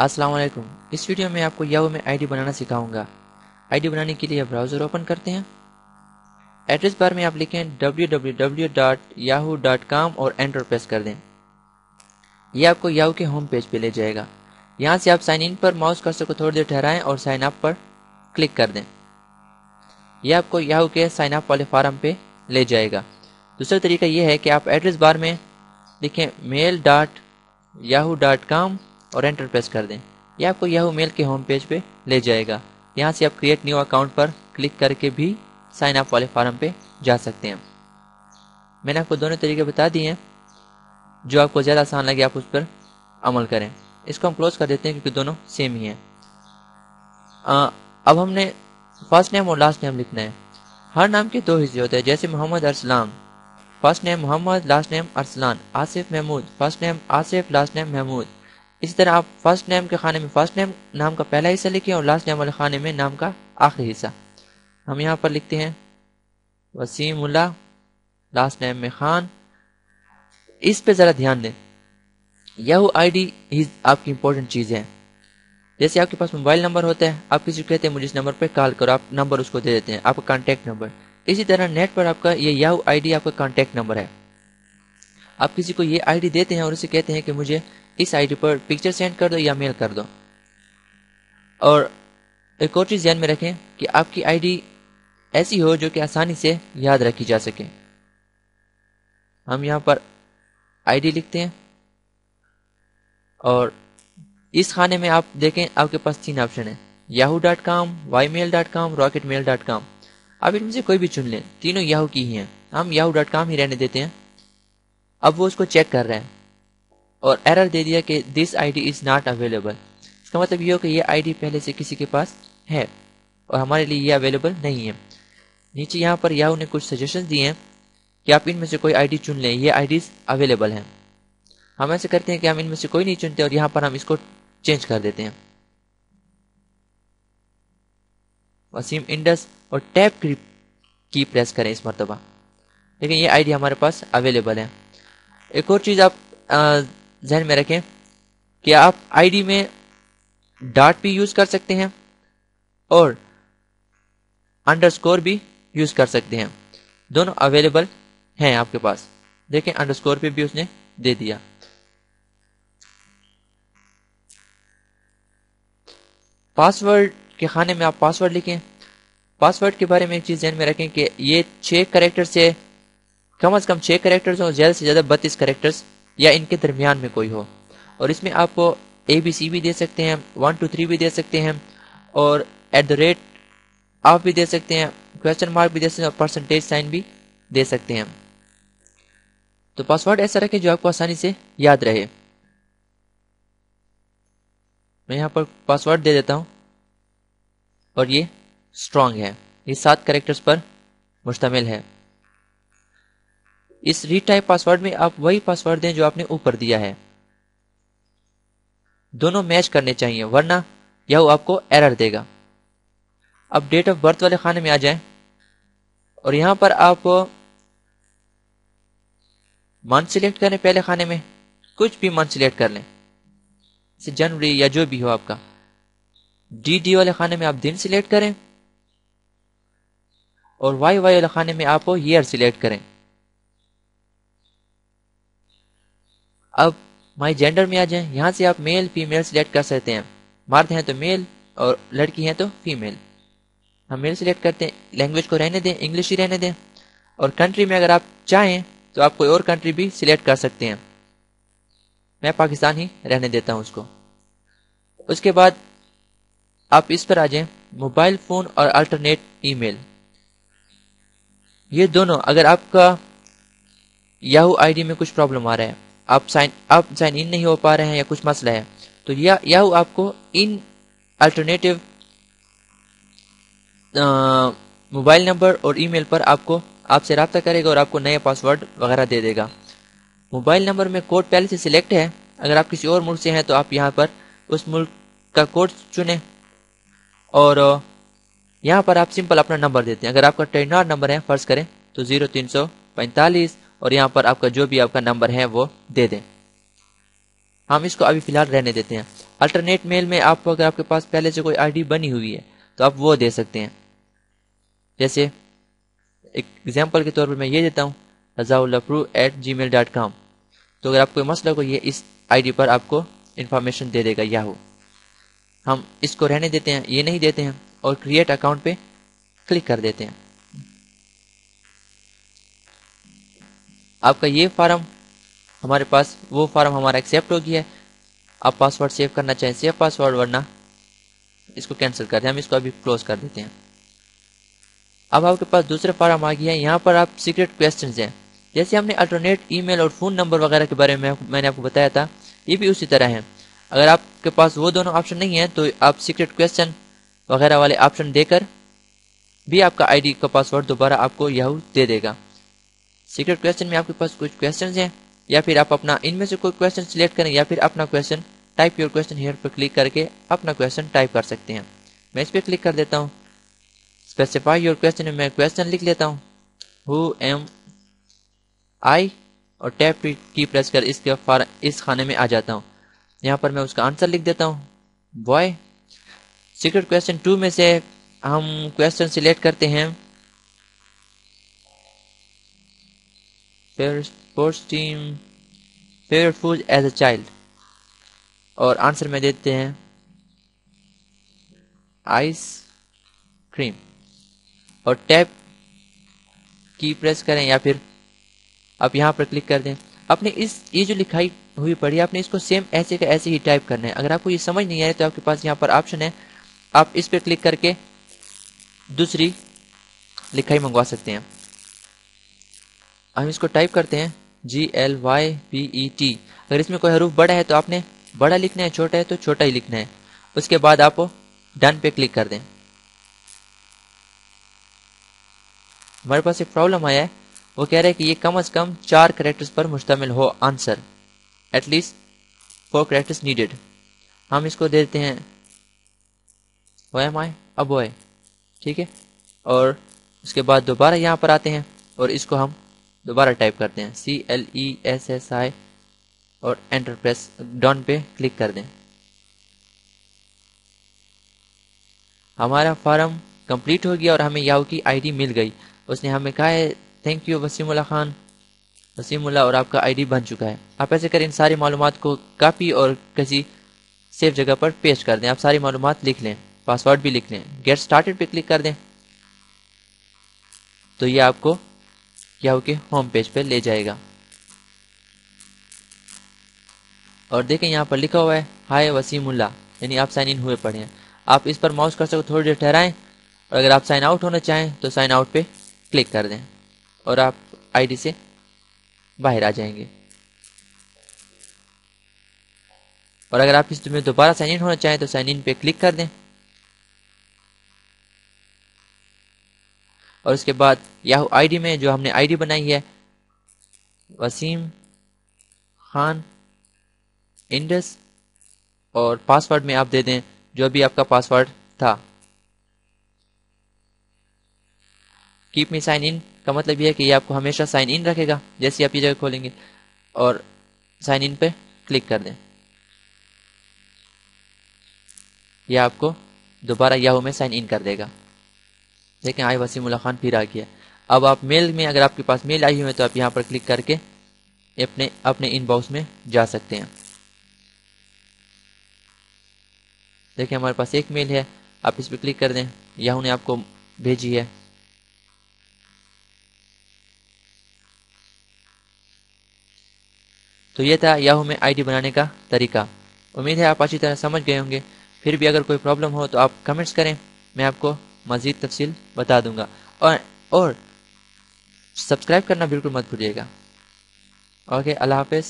अस्सलाम वालेकुम। इस वीडियो में आपको याहू में आईडी बनाना सिखाऊंगा। आईडी बनाने के लिए ब्राउज़र ओपन करते हैं। एड्रेस बार में आप लिखें www.yahoo.com और एंटर प्रेस कर दें। यह आपको याहू के होम पेज पे ले जाएगा। यहाँ से आप साइन इन पर माउस कर्सर को थोड़ी देर ठहराएं और साइन अप पर क्लिक कर दें। यह आपको याहू के साइन अप वाले फॉर्म पे ले जाएगा। दूसरा तरीका यह है कि आप एड्रेस बार में लिखें mail.yahoo.com और एंटर प्रेस कर दें। यह आपको याहू मेल के होम पेज पे ले जाएगा। यहाँ से आप क्रिएट न्यू अकाउंट पर क्लिक करके भी साइन अप वाले फॉर्म पे जा सकते हैं। मैंने आपको दोनों तरीके बता दिए हैं, जो आपको ज़्यादा आसान लगे आप उस पर अमल करें। इसको हम क्लोज कर देते हैं क्योंकि दोनों सेम ही हैं। अब हमने फर्स्ट नेम और लास्ट नेम लिखना है। हर नाम के दो हिस्से होते हैं, जैसे Mohammad Arsalan, first name Mohammad, last name Arsalan. Asif Mahmood, first name Asif, last name Mahmood. इसी तरह आप फर्स्ट नेम के खाने में फर्स्ट नेम नाम का पहला हिस्सा लिखें और लास्ट नेम वाले खाने में नाम का आखिरी हिस्सा। हम यहाँ पर लिखते हैं वसीमुल्लाह, लास्ट नेम में खान। इस पे ज़रा ध्यान दें, याहू आईडी ही आपकी इंपॉर्टेंट चीज़ है। जैसे आपके पास मोबाइल नंबर होता है, आप किसी को कहते हैं मुझे इस नंबर पर कॉल करो, आप नंबर उसको दे देते हैं, आपका कॉन्टैक्ट नंबर। इसी तरह नेट पर आपका ये याहू आईडी आपका कॉन्टैक्ट नंबर है। आप किसी को ये आईडी देते हैं और उसे कहते हैं कि मुझे इस आईडी पर पिक्चर सेंड कर दो या मेल कर दो। और एक और चीज़ ध्यान में रखें कि आपकी आईडी ऐसी हो जो कि आसानी से याद रखी जा सके। हम यहाँ पर आईडी लिखते हैं और इस खाने में आप देखें आपके पास 3 ऑप्शन है, yahoo.com, ymail.com, rocketmail.com। आप इनमें से कोई भी चुन लें, तीनों याहू की ही हैं। हम yahoo.com ही रहने देते हैं। अब वो उसको चेक कर रहे हैं और एरर दे दिया कि this ID is not available. इसका मतलब ये हो कि ये आईडी पहले से किसी के पास है और हमारे लिए ये अवेलेबल नहीं है। नीचे यहाँ पर याहू ने कुछ सजेशन दिए हैं कि आप इनमें से कोई आईडी चुन लें, ये आईडीज अवेलेबल हैं। हम ऐसे करते हैं कि हम इनमें से कोई नहीं चुनते और यहाँ पर हम इसको चेंज कर देते हैं, वसीम इंडस, और टैब की प्रेस करें इस मरतबा। लेकिन ये आईडी हमारे पास अवेलेबल है। एक और चीज़ आप ध्यान में रखें कि आप आईडी में डॉट भी यूज कर सकते हैं और अंडरस्कोर भी यूज कर सकते हैं। दोनों अवेलेबल हैं आपके पास। देखें अंडरस्कोर पे भी उसने दे दिया। पासवर्ड के खाने में आप पासवर्ड लिखें। पासवर्ड के बारे में एक चीज ध्यान में रखें कि ये 6 कैरेक्टर से कम 6 कैरेक्टर्स हो, ज्यादा से ज्यादा 32 कैरेक्टर्स या इनके दरमियान में कोई हो। और इसमें आप ABC भी दे सकते हैं, 1 2 3 भी दे सकते हैं और @ आप भी दे सकते हैं, क्वेश्चन मार्क भी दे सकते हैं और परसेंटेज साइन भी दे सकते हैं। तो पासवर्ड ऐसा रखें जो आपको आसानी से याद रहे। मैं यहाँ पर पासवर्ड दे देता हूँ और ये स्ट्रांग है, ये 7 कैरेक्टर्स पर मुश्तमिल है। इस रीटाइप पासवर्ड में आप वही पासवर्ड दें जो आपने ऊपर दिया है। दोनों मैच करने चाहिए वरना याहू आपको एरर देगा। अब डेट ऑफ बर्थ वाले खाने में आ जाएं और यहां पर आप मंथ सिलेक्ट करें। पहले खाने में कुछ भी मंथ सिलेक्ट कर लें, जैसे जनवरी या जो भी हो आपका। DD वाले खाने में आप दिन सिलेक्ट करें और YY वाले खाने में आप ईयर सिलेक्ट करें। अब माई जेंडर में आ जाएं। यहां से आप मेल फीमेल सिलेक्ट कर सकते हैं। मर्द हैं तो मेल और लड़की हैं तो फीमेल। हम मेल सिलेक्ट करते हैं। लैंग्वेज को रहने दें, इंग्लिश ही रहने दें। और कंट्री में अगर आप चाहें तो आप कोई और कंट्री भी सिलेक्ट कर सकते हैं। मैं पाकिस्तान ही रहने देता हूं उसको। उसके बाद आप इस पर आ जाएं, मोबाइल फोन और अल्टरनेट ईमेल। ये दोनों, अगर आपका याहू आईडी में कुछ प्रॉब्लम आ रहा है, आप साइन इन नहीं हो पा रहे हैं या कुछ मसला है, तो याहू आपको इन अल्टरनेटिव मोबाइल नंबर और ईमेल पर आपसे रब्ता करेगा और आपको नया पासवर्ड वगैरह दे देगा। मोबाइल नंबर में कोड पहले से सिलेक्ट है। अगर आप किसी और मुल्क से हैं तो आप यहाँ पर उस मुल्क का कोड चुनें और यहाँ पर आप सिंपल अपना नंबर देते हैं। अगर आपका ट्रेनर नंबर है फर्ज करें तो 0345 और यहाँ पर आपका जो भी आपका नंबर है वो दे दें। ہم اس کو ابھی فی الحال رہنے دیتے ہیں۔ الٹرنیٹ میل میں آپ اگر آپ کے پاس پہلے سے کوئی آئی ڈی بنی ہوئی ہے تو آپ وہ دے سکتے ہیں۔ جیسے ایک ایگزامپل کے طور پر میں یہ دیتا ہوں razaulapru@gmail.com۔ تو اگر آپ کوئی مسئلہ کو یہ اس آئی ڈی پر آپ کو انفارمیشن دے دے گا یاہو۔ ہم اس کو رہنے دیتے ہیں، یہ نہیں دیتے ہیں، اور کریٹ اکاؤنٹ پہ کلک کر دیتے ہیں۔ آپ کا یہ فارم ہمارے پاس وہ فارم ہمارا ایکسیپٹ ہو گیا ہے۔ آپ پاسورڈ سیو کرنا چاہیں سیو پاسورڈ، ورنہ اس کو کینسل کر دیں۔ ہم اس کو ابھی کلوز کر دیتے ہیں۔ اب آپ کے پاس دوسرے فارم آ گیا ہے، یہاں پر آپ سیکرٹ کویسچنز ہیں۔ جیسے ہم نے الٹرنیٹ ای میل اور فون نمبر وغیرہ کے بارے میں نے آپ کو بتایا تھا، یہ بھی اسی طرح ہے۔ اگر آپ کے پاس وہ دونوں آپشن نہیں ہیں تو آپ سیکرٹ کویسچن وغیرہ والے آپشن دے کر بھی آپ کا آئی ڈی کا پاسورڈ دوبارہ آپ کو یاہو دے دے گا۔ سیکرٹ کویسچن میں آپ کے پاس کچھ کویسچنز ہیں، یا پھر آپ اپنا ان میں سے کوئی کویسچن سلیکٹ کریں، یا پھر اپنا question type your question here پر کلک کر کے اپنا کویسچن ٹائپ کر سکتے ہیں۔ میں اس پہ کلک کر دیتا ہوں، اسپیسیفائی یور کویسچن میں کویسچن لکھ لیتا ہوں ہو ایم آئی، اور ٹیپ کی پریس کر اس خانے میں آ جاتا ہوں۔ یہاں پر میں اس کا آنسر لکھ دیتا ہوں بوائے۔ سیکرٹ کویسچن 2 میں سے ہم کویسچن سلیکٹ کرتے ہیں sports team favourite food as a child, اور آنسر میں دیتے ہیں آئس کریم، اور ٹیپ کی پریس کریں یا پھر آپ یہاں پر کلک کر دیں۔ اپنے یہ جو لکھائی ہوئی پڑی ہے آپ نے اس کو سیم ایسے کا ایسے ہی ٹائپ کرنا ہے۔ اگر آپ کو یہ سمجھ نہیں آئے تو آپ کے پاس یہاں پر آپشن ہے، آپ اس پہ کلک کر کے دوسری لکھائی منگوا سکتے ہیں۔ ہم اس کو ٹائپ کرتے ہیں GLYPET۔ اگر اس میں کوئی حروف بڑا ہے تو آپ نے بڑا لکھنا ہے، چھوٹا ہے تو چھوٹا ہی لکھنا ہے۔ اس کے بعد آپ ڈن پہ کلک کر دیں۔ ہمارے پاس ایک پرابلم آیا ہے، وہ کہہ رہے ہیں کہ یہ کم از کم 4 کریکٹرز پر مشتمل ہو answer, at least 4 characters needed. ہم اس کو دیتے ہیں a boy، ٹھیک ہے، اور اس کے بعد دوبارہ یہاں پر آتے ہیں اور اس کو ہم دوبارہ ٹائپ کرتے ہیں CLESSI، اور انٹر پریس ڈن پہ کلک کر دیں۔ ہمارا فارم کمپلیٹ ہو گیا اور ہمیں یاہو کی آئی ڈی مل گئی۔ اس نے ہمیں کہا ہے تھینک یو وسیم اللہ خان، وسیم اللہ، اور آپ کا آئی ڈی بن چکا ہے۔ آپ ایسے کریں ان ساری معلومات کو کاپی اور کسی سیف جگہ پر پیسٹ کر دیں۔ آپ ساری معلومات لکھ لیں، پاسورڈ بھی لکھ لیں، گیٹ سٹارٹڈ پہ کلک کر دیں تو یہ آپ کو یاہو کے ہوم پیج پہ لے جائے گا۔ اور دیکھیں یہاں پر لکھا ہوا ہے ہائے وسیم اللہ، یعنی آپ سائن ان ہوئے پڑے ہیں۔ آپ اس پر ماؤس کرسر کو تھوڑی دیر ٹھہرائیں، اور اگر آپ سائن آؤٹ ہونا چاہیں تو سائن آؤٹ پہ کلک کر دیں اور آپ آئی ڈی سے باہر آ جائیں گے۔ اور اگر آپ اس میں دوبارہ سائن ان ہونا چاہیں تو سائن ان پہ کلک کر دیں، اور اس کے بعد یاہو آئی ڈی میں جو ہم نے آئی ڈی بنائی ہے وسیم خان انڈس، اور پاسورڈ میں آپ دے دیں جو بھی آپ کا پاسورڈ تھا۔ کیپ می سائن ان کا مطلب یہ ہے کہ یہ آپ کو ہمیشہ سائن ان رکھے گا جیسے آپ یہ جگہ کھولیں گے، اور سائن ان پہ کلک کر دیں، یہ آپ کو دوبارہ یاہو میں سائن ان کر دے گا۔ دیکھیں آئی وسیم اللہ خان پھر آ گیا۔ اب آپ میل میں اگر آپ کے پاس میل آئی ہوئی ہے تو آپ یہاں پر کلک کر کے اپنے ان باکس میں جا سکتے ہیں۔ دیکھیں ہمارے پاس ایک میل ہے، آپ اس پہ کلک کر دیں، یاہو نے آپ کو بھیجی ہے۔ تو یہ تھا یاہو میں آئی ڈی بنانے کا طریقہ۔ امید ہے آپ اچھی طرح سمجھ گئے ہوں گے۔ پھر بھی اگر کوئی پرابلم ہو تو آپ کمنٹس کریں، میں آپ کو مزید تفصیل بتا دوں گا، اور سبسکرائب کرنا بالکل مت بھولیے گا۔ اوکے، اللہ حافظ۔